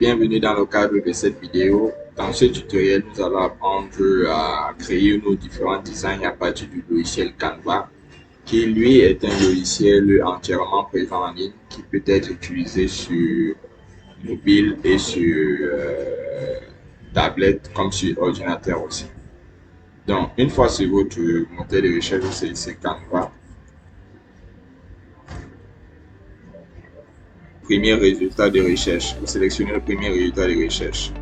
Bienvenue dans le cadre de cette vidéo. Dans ce tutoriel, nous allons apprendre à créer nos différents designs à partir du logiciel Canva, qui lui est un logiciel entièrement présent en ligne qui peut être utilisé sur mobile et sur tablette comme sur ordinateur aussi. Donc, une fois sur votre moteur de recherche, c'est Canva. Premier résultat de recherche. Vous sélectionnez le premier résultat de recherche.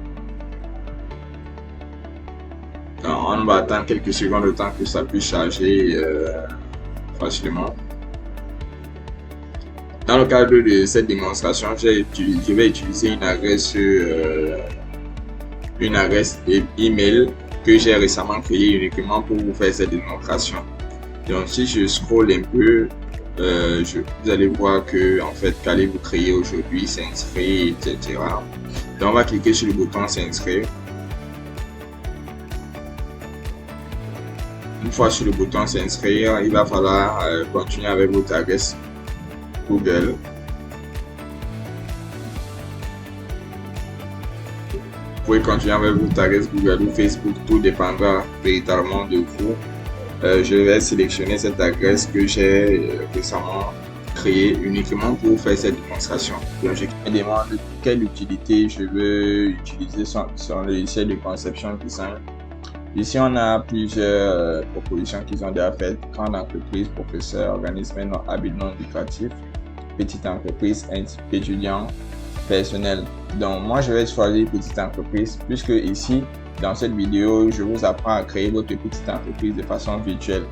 Donc, on va attendre quelques secondes le temps que ça puisse charger facilement. Dans le cadre de cette démonstration, je vais utiliser une adresse email que j'ai récemment créée uniquement pour vous faire cette démonstration. Donc, si je scroll un peu, vous allez voir que en fait qu'allez-vous créer aujourd'hui, s'inscrire, etc. Donc on va cliquer sur le bouton s'inscrire. Une fois sur le bouton s'inscrire, il va falloir continuer avec votre adresse Google. Vous pouvez continuer avec votre adresse Google ou Facebook, tout dépendra véritablement de vous. Je vais sélectionner cette adresse que j'ai récemment créée uniquement pour faire cette démonstration. Donc, je me demande quelle utilité je veux utiliser sur le logiciel de conception design. Ici, on a plusieurs propositions qu'ils ont déjà faites. Grande entreprise, professeur, organisme non habile non lucratif, petite entreprise, étudiant, personnel. Donc, moi, je vais choisir petite entreprise puisque ici, dans cette vidéo, je vous apprends à créer votre petite entreprise de façon virtuelle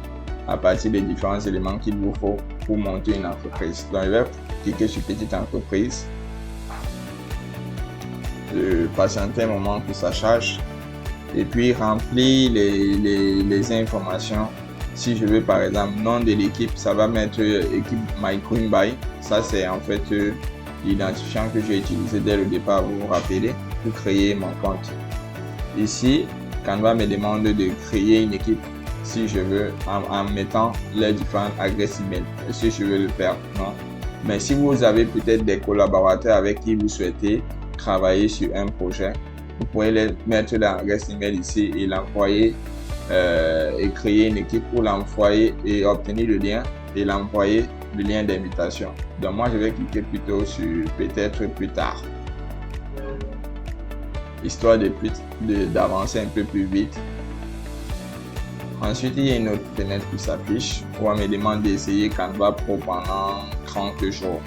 à partir des différents éléments qu'il vous faut pour monter une entreprise. Donc, je vais cliquer sur petite entreprise. Patienter un moment que ça charge et puis remplir les informations. Si je veux par exemple nom de l'équipe, ça va mettre équipe My Green Buy. Ça, c'est en fait l'identifiant que j'ai utilisé dès le départ, vous vous rappelez, pour créer mon compte. Ici, Canva me demande de créer une équipe si je veux en mettant les différentes adresses email. Est-ce que je veux le faire? Non. Mais si vous avez peut-être des collaborateurs avec qui vous souhaitez travailler sur un projet, vous pouvez les mettre l'adresse email ici et l'envoyer et créer une équipe pour l'envoyer et obtenir le lien et l'envoyer le lien d'invitation. Donc moi, je vais cliquer plutôt sur peut-être plus tard, histoire d'avancer un peu plus vite. Ensuite, il y a une autre fenêtre qui s'affiche où on me demande d'essayer Canva Pro pendant 30 jours.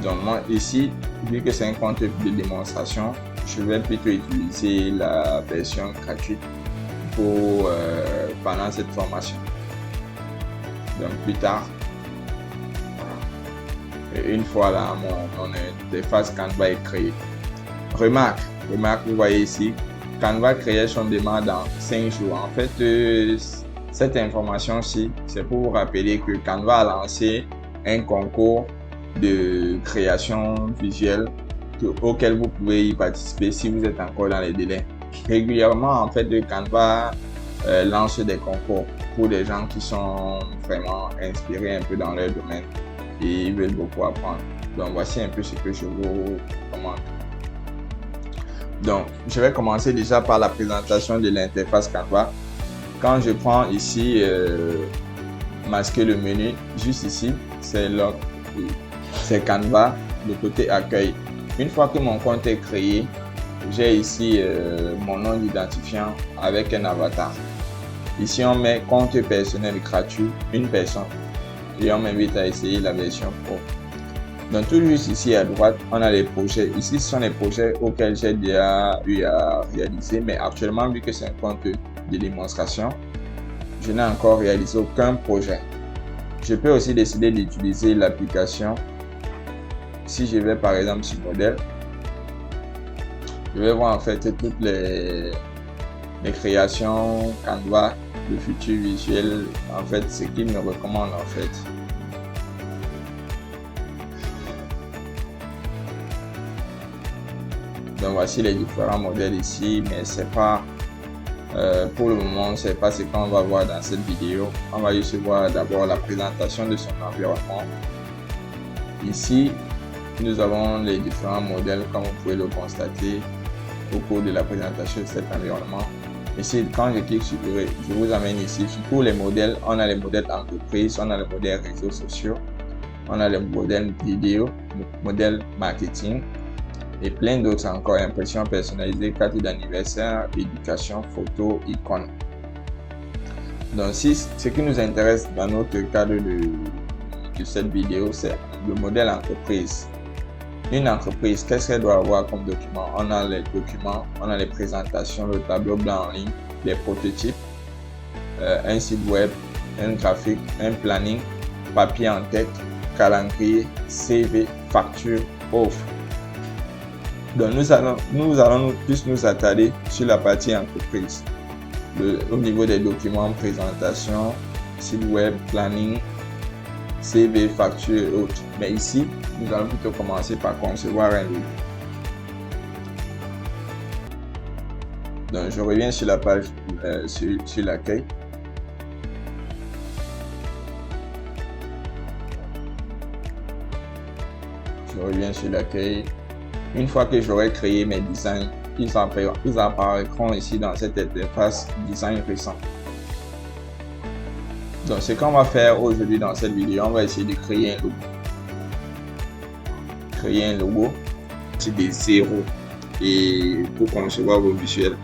Donc moi ici, vu que c'est un compte de démonstration, je vais plutôt utiliser la version gratuite pour pendant cette formation. Donc plus tard, et une fois là, mon interface Canva est créée. Remarque, vous voyez ici, Canva création démarre dans 5 jours. En fait, cette information-ci, c'est pour vous rappeler que Canva a lancé un concours de création visuelle auquel vous pouvez y participer si vous êtes encore dans les délais. Régulièrement, en fait, Canva lance des concours pour des gens qui sont vraiment inspirés un peu dans leur domaine et ils veulent beaucoup apprendre. Donc, voici un peu ce que je vous recommande. Donc, je vais commencer déjà par la présentation de l'interface Canva. Quand je prends ici, masquer le menu, juste ici, c'est Canva, le côté accueil. Une fois que mon compte est créé, j'ai ici mon nom d'identifiant avec un avatar. Ici, on met compte personnel gratuit, une personne. Et on m'invite à essayer la version Pro. Donc tout juste ici à droite, on a les projets. Ici, ce sont les projets auxquels j'ai déjà eu à réaliser. Mais actuellement, vu que c'est un compte de démonstration, je n'ai encore réalisé aucun projet. Je peux aussi décider d'utiliser l'application. Si je vais par exemple sur modèle, je vais voir en fait toutes les créations Canva, le futur visuel, en fait, ce qu'il me recommande en fait. Donc voici les différents modèles ici, mais c'est pas pour le moment, c'est pas ce qu'on va voir dans cette vidéo. On va juste voir d'abord la présentation de son environnement. Ici, nous avons les différents modèles comme vous pouvez le constater au cours de la présentation de cet environnement. Ici, quand je clique sur je vous amène ici. Pour les modèles, on a les modèles entreprise, on a les modèles réseaux sociaux, on a les modèles vidéo, le modèle marketing et plein d'autres encore. Impression personnalisée, carte d'anniversaire, éducation, photo, icônes. Donc, ce qui nous intéresse dans notre cadre de cette vidéo, c'est le modèle entreprise. Une entreprise, qu'est-ce qu'elle doit avoir comme document? On a les documents, on a les présentations, le tableau blanc en ligne, les prototypes, un site web, un graphique, un planning, papier en tête, calendrier, CV, facture, offre. Donc nous allons plus nous attarder sur la partie entreprise. Au niveau des documents, présentation, site web, planning, CV, facture et autres. Mais ici, nous allons plutôt commencer par concevoir un logo. Donc, je reviens sur la page, sur l'accueil. Je reviens sur l'accueil. Une fois que j'aurai créé mes designs, ils apparaîtront ici dans cette interface design récent. Donc, ce qu'on va faire aujourd'hui dans cette vidéo, on va essayer de créer un logo. Créer un logo, c'est des zéros et pour concevoir vos visuels.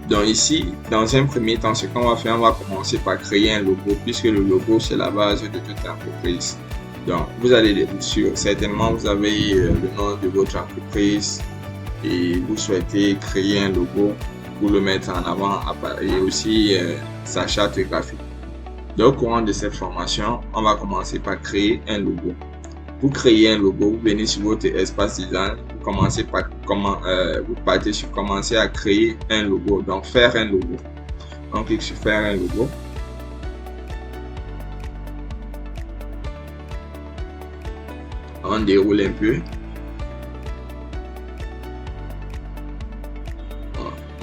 Donc ici, dans un premier temps, ce qu'on va faire, on va commencer par créer un logo, puisque le logo c'est la base de toute entreprise. Donc vous allez sur, certainement vous avez le nom de votre entreprise et vous souhaitez créer un logo pour le mettre en avant et aussi sa charte graphique. Donc au courant de cette formation, on va commencer par créer un logo. Pour créer un logo, vous venez sur votre espace design, vous commencez par vous partez sur commencer à créer un logo, donc faire un logo. On clique sur faire un logo. On déroule un peu.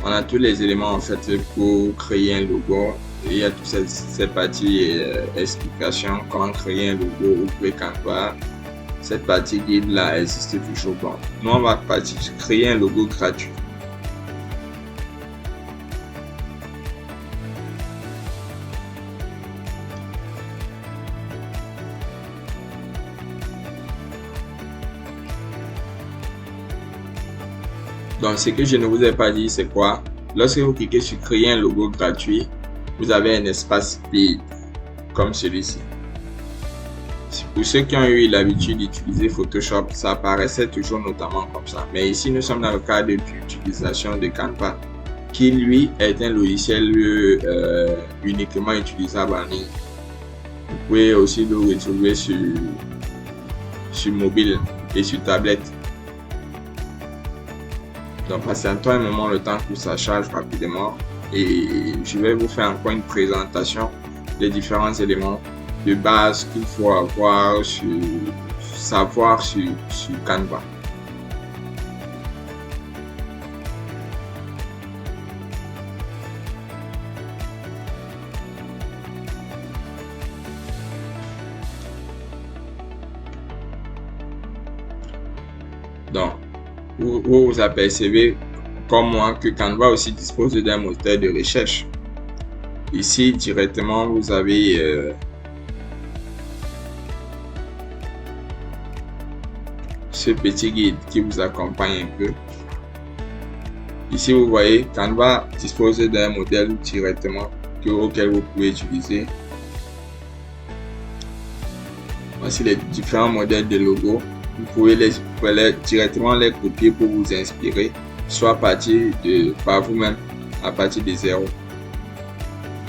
On a tous les éléments en fait pour créer un logo. Il y a toutes ces parties explications, comment créer un logo, ouvrir Canva. Cette partie guide là existe toujours. Bon, nous on va partir créer un logo gratuit. Donc ce que je ne vous ai pas dit c'est quoi? Lorsque vous cliquez sur créer un logo gratuit, vous avez un espace vide comme celui-ci. Pour ceux qui ont eu l'habitude d'utiliser Photoshop, ça apparaissait toujours notamment comme ça. Mais ici, nous sommes dans le cadre d'utilisation de Canva, qui lui est un logiciel uniquement utilisable en ligne. Vous pouvez aussi le retrouver sur mobile et sur tablette. Donc, patientons un moment le temps que ça charge rapidement et je vais vous faire encore une présentation des différents éléments de base qu'il faut avoir savoir sur Canva. Donc, vous apercevez comme moi que Canva aussi dispose d'un moteur de recherche. Ici, directement, vous avez ce petit guide qui vous accompagne un peu. Ici, vous voyez, Canva dispose d'un modèle directement auquel vous pouvez utiliser. Voici les différents modèles de logos. Vous pouvez directement les copier pour vous inspirer, soit à partir par vous-même, à partir de zéro.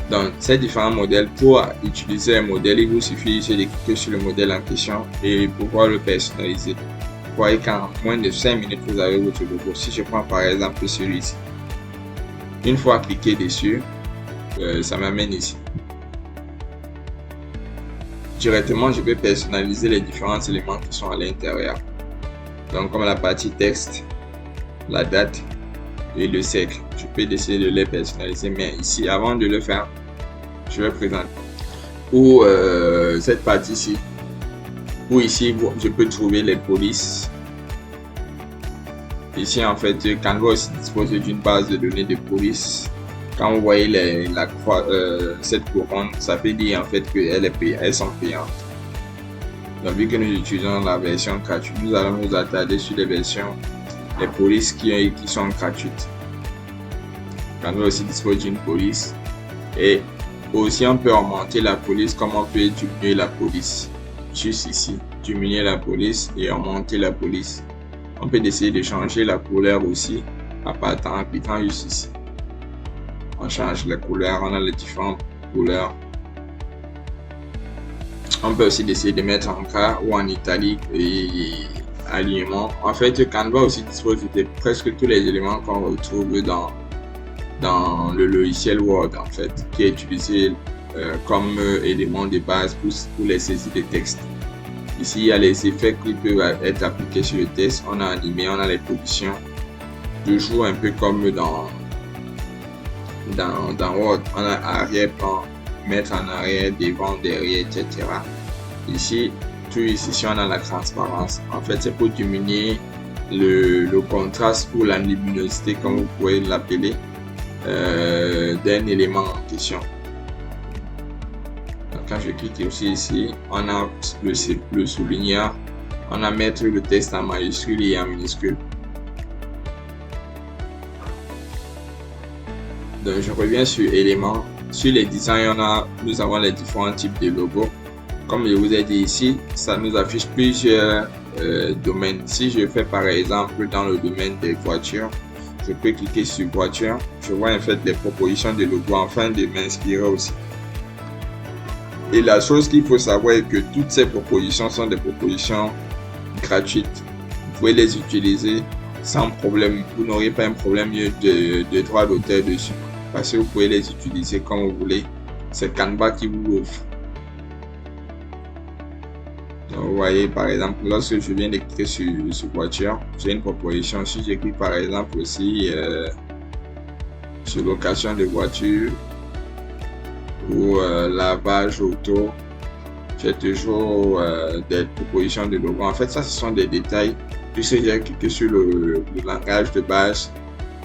Donc, ces différents modèles, pour utiliser un modèle, il vous suffit de cliquer sur le modèle en question et pouvoir le personnaliser. Vous voyez qu'en moins de 5 minutes, vous avez votre logo. Si je prends par exemple celui-ci, une fois cliqué dessus, ça m'amène ici. Directement, je vais personnaliser les différents éléments qui sont à l'intérieur. Donc, comme la partie texte, la date et le siècle. Je peux décider de les personnaliser, mais ici, avant de le faire, je vais présenter. Pour cette partie-ci, Ou ici, je peux trouver les polices. Ici, en fait, Canva aussi dispose d'une base de données de police. Quand vous voyez cette couronne, ça veut dire en fait qu'elles sont payantes. Donc, vu que nous utilisons la version gratuite, nous allons nous attarder sur les versions, les polices qui sont gratuites. Canva aussi dispose d'une police. Et aussi, on peut augmenter la police comme on peut diminuer la police. Juste ici, diminuer la police et augmenter la police. On peut essayer de changer la couleur aussi en cliquant juste ici. On change les couleurs, on a les différentes couleurs. On peut aussi essayer de mettre en gras ou en italique et alignement. En fait, Canva aussi dispose de presque tous les éléments qu'on retrouve dans le logiciel Word, en fait, qui est utilisé comme élément de base pour les saisies de texte. Ici, il y a les effets qui peuvent être appliqués sur le texte. On a animé, on a les positions. Toujours un peu comme dans Word, on a arrière-plan, mettre en arrière, devant, derrière, etc. Ici, on a la transparence. En fait, c'est pour diminuer le contraste ou la luminosité, comme vous pouvez l'appeler, d'un élément en question. Donc, quand je clique aussi ici, on a le souligneur, on a mettre le texte en majuscule et en minuscule. Donc, je reviens sur éléments. Sur les designs, nous avons les différents types de logos. Comme je vous ai dit ici, ça nous affiche plusieurs domaines. Si je fais par exemple dans le domaine des voitures, je peux cliquer sur voiture. Je vois en fait les propositions de logos afin de m'inspirer aussi. Et la chose qu'il faut savoir est que toutes ces propositions sont des propositions gratuites. Vous pouvez les utiliser sans problème. Vous n'aurez pas un problème de droit d'auteur dessus. Parce que vous pouvez les utiliser comme vous voulez. C'est Canva qui vous l'offre. Vous voyez par exemple, lorsque je viens de cliquer sur voiture, j'ai une proposition. Si je clique par exemple aussi sur location de voiture ou lavage auto, j'ai toujours des propositions de logo. En fait, ça ce sont des détails. Puisque j'ai cliqué sur le langage de base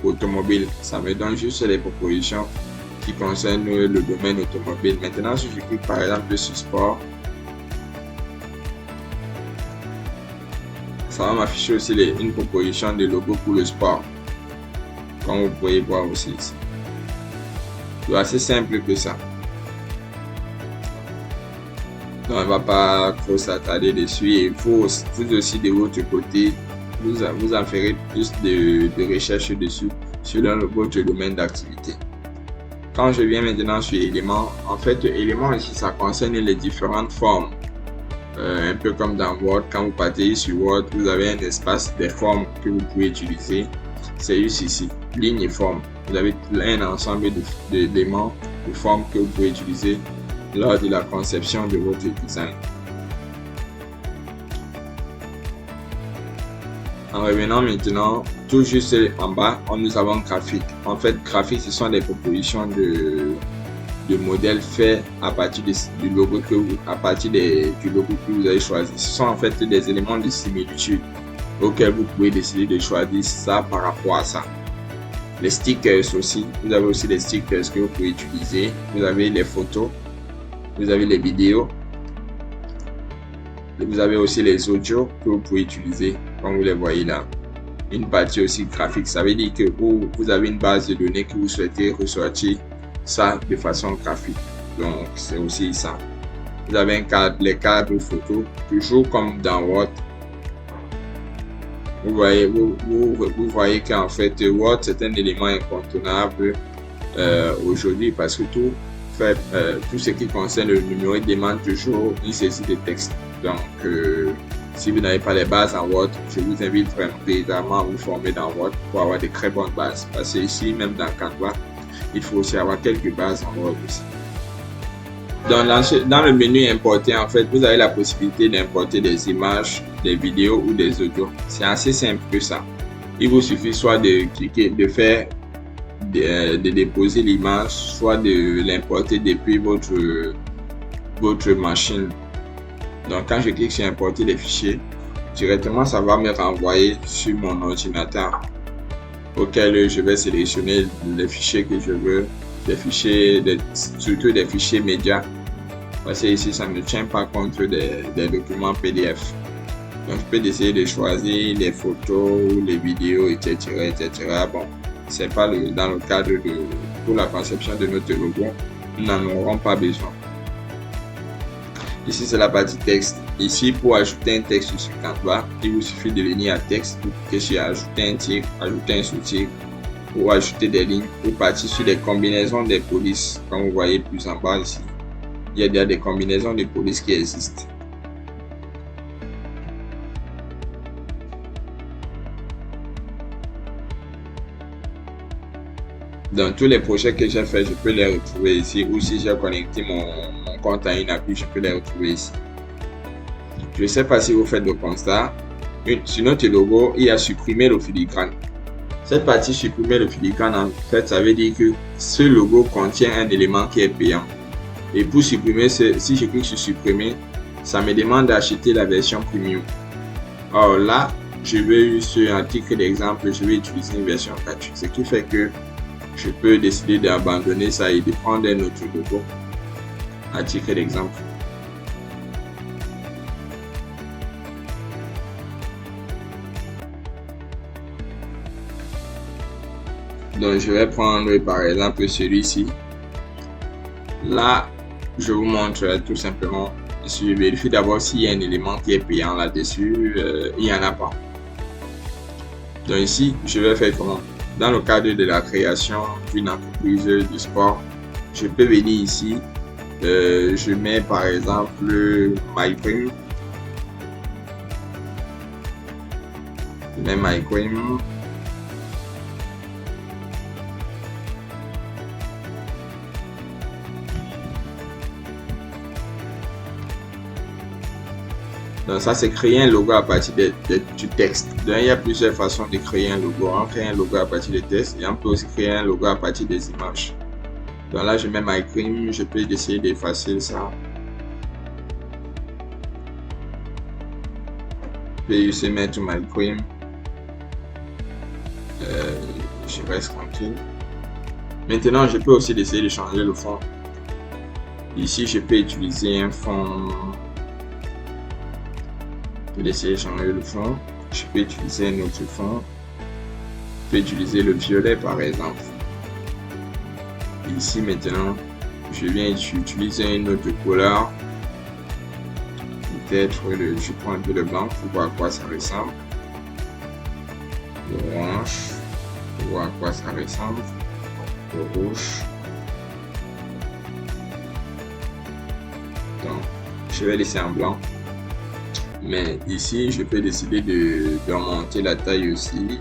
automobile, ça me donne juste les propositions qui concernent le domaine automobile. Maintenant, si je clique par exemple sur sport, ça va m'afficher aussi une proposition de logo pour le sport, comme vous pouvez voir aussi ici. C'est assez simple que ça. Donc, on ne va pas trop s'attarder dessus. Et vous aussi de votre côté, vous en ferez plus de recherche dessus sur votre domaine d'activité. Quand je viens maintenant sur éléments, en fait, éléments ici, ça concerne les différentes formes. Un peu comme dans Word, quand vous partez sur Word, vous avez un espace des formes que vous pouvez utiliser. C'est juste ici, ligne et forme. Vous avez un ensemble d'éléments, de formes que vous pouvez utiliser lors de la conception de votre design. En revenant maintenant, tout juste en bas, nous avons graphique. En fait, graphique, ce sont des propositions de modèles faits à partir du logo du logo que vous avez choisi. Ce sont en fait des éléments de similitude auxquels vous pouvez décider de choisir ça par rapport à ça. Les stickers aussi, vous avez aussi les stickers que vous pouvez utiliser. Vous avez les photos, vous avez les vidéos, vous avez aussi les audios que vous pouvez utiliser comme vous les voyez là. Une partie aussi graphique, ça veut dire que vous avez une base de données que vous souhaitez ressortir ça de façon graphique. Donc c'est aussi ça. Vous avez les cadres photos, toujours comme dans Word. Vous voyez qu'en fait Word c'est un élément incontournable aujourd'hui parce que tout ce qui concerne le numérique demande toujours une saisie de texte. Donc si vous n'avez pas les bases en Word, je vous invite vraiment à vous former dans Word pour avoir de très bonnes bases. Parce que ici, même dans Canva, il faut aussi avoir quelques bases en Word aussi. Dans le menu importer, en fait, vous avez la possibilité d'importer des images, des vidéos ou des audios. C'est assez simple que ça. Il vous suffit soit de cliquer, de déposer l'image, soit de l'importer depuis votre machine Donc quand je clique sur importer les fichiers, directement ça va me renvoyer sur mon ordinateur auquel je vais sélectionner les fichiers que je veux, surtout des fichiers médias, parce que ici ça ne tient pas compte des documents PDF. Donc je peux essayer de choisir les photos, les vidéos, etc. Bon, c'est pas dans le cadre pour la conception de notre logo, nous n'en aurons pas besoin. Ici c'est la partie texte. Ici, pour ajouter un texte sur Canva, il vous suffit de venir à texte, vous cliquez sur ajouter un titre, ajouter un sous-titre, ou ajouter des lignes, ou partir sur les combinaisons des polices. Comme vous voyez plus en bas ici, il y a déjà des combinaisons de polices qui existent. Dans tous les projets que j'ai fait, je peux les retrouver ici, ou si j'ai connecté mon compte à une appli, je peux les retrouver ici. Je ne sais pas si vous faites le constat, sur notre logo, il y a supprimé le filigrane. Cette partie supprimer le filigrane, en fait, ça veut dire que ce logo contient un élément qui est payant. Et pour supprimer, si je clique sur supprimer, ça me demande d'acheter la version premium. Or là, je vais sur un titre d'exemple, je vais utiliser une version gratuite, ce qui fait que je peux décider d'abandonner ça et de prendre un autre logo à titre d'exemple. Donc je vais prendre par exemple celui-ci. Là, je vous montre tout simplement. Je vérifie d'abord s'il y a un élément qui est payant là-dessus. Il n'y en a pas. Donc ici, je vais faire comment? Dans le cadre de la création d'une entreprise de sport, je peux venir ici. Je mets par exemple MyPrime. Je mets MyPrime. Donc ça, c'est créer un logo à partir du texte. Donc il y a plusieurs façons de créer un logo. On crée un logo à partir des textes et on peut aussi créer un logo à partir des images. Donc là, je mets MyPrime, je peux essayer d'effacer ça. Je peux aussi mettre MyPrime. Je reste tranquille. Maintenant, je peux aussi essayer de changer le fond. Ici, je peux utiliser un fond. Je peux essayer de changer le fond. Je peux utiliser un autre fond. Je peux utiliser le violet par exemple. Ici maintenant, je viens utiliser une autre couleur. Peut-être je prends un peu de blanc pour voir à quoi ça ressemble. L'orange, pour voir à quoi ça ressemble. Le rouge. Donc, je vais laisser en blanc. Mais ici, je peux décider d'augmenter la taille aussi.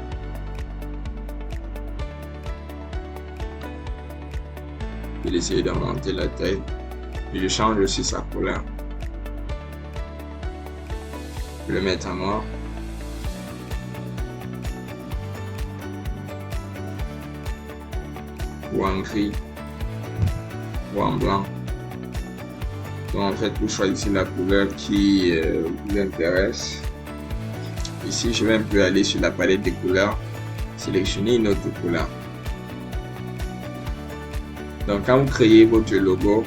Je vais essayer d'augmenter la taille. Et je change aussi sa couleur. Je vais le mettre en noir. Ou en gris. Ou en blanc. Donc en fait, vous choisissez la couleur qui vous intéresse. Ici, je vais un peu aller sur la palette des couleurs, sélectionner une autre couleur. Donc quand vous créez votre logo,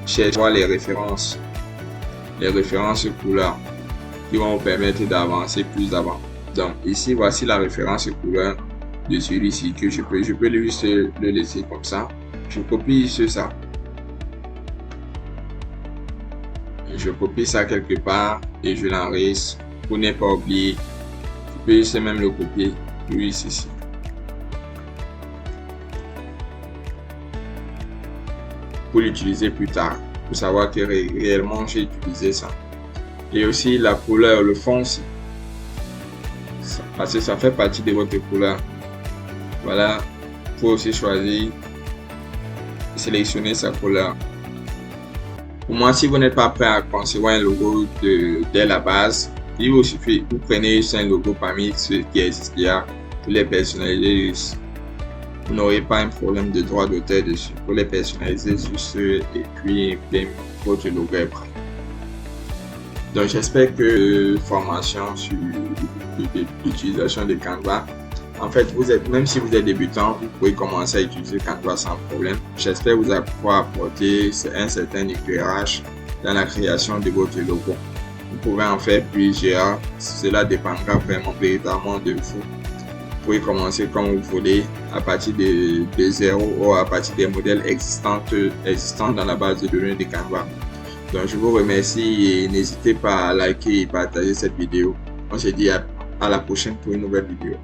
cherchez les références couleurs qui vont vous permettre d'avancer plus avant. Donc ici, voici la référence couleur de celui-ci que je peux juste le laisser comme ça. Je copie ça. Je copie ça quelque part et je l'enregistre pour ne pas oublier. Je peux essayer même le copier ici. Pour l'utiliser plus tard, pour savoir que réellement j'ai utilisé ça. Et aussi la couleur, le fond aussi. Parce que ça fait partie de votre couleur. Voilà, pour aussi choisir, sélectionner sa couleur. Pour moi, si vous n'êtes pas prêt à concevoir un logo dès la base, il vous suffit, vous prenez un logo parmi ceux qui existent déjà, vous les personnalisez. Vous n'aurez pas un problème de droit d'auteur dessus. Vous les personnalisez sur ce et puis votre logo est prêt. Donc j'espère que formation sur l'utilisation de Canva, en fait, même si vous êtes débutant, vous pouvez commencer à utiliser Canva sans problème. J'espère vous pouvoir apporter un certain éclairage dans la création de votre logo. Vous pouvez en faire plusieurs, cela dépendra vraiment véritablement de vous. Vous pouvez commencer comme vous voulez, à partir de zéro ou à partir des modèles existants dans la base de données de Canva. Donc je vous remercie et n'hésitez pas à liker et partager cette vidéo. On se dit à la prochaine pour une nouvelle vidéo.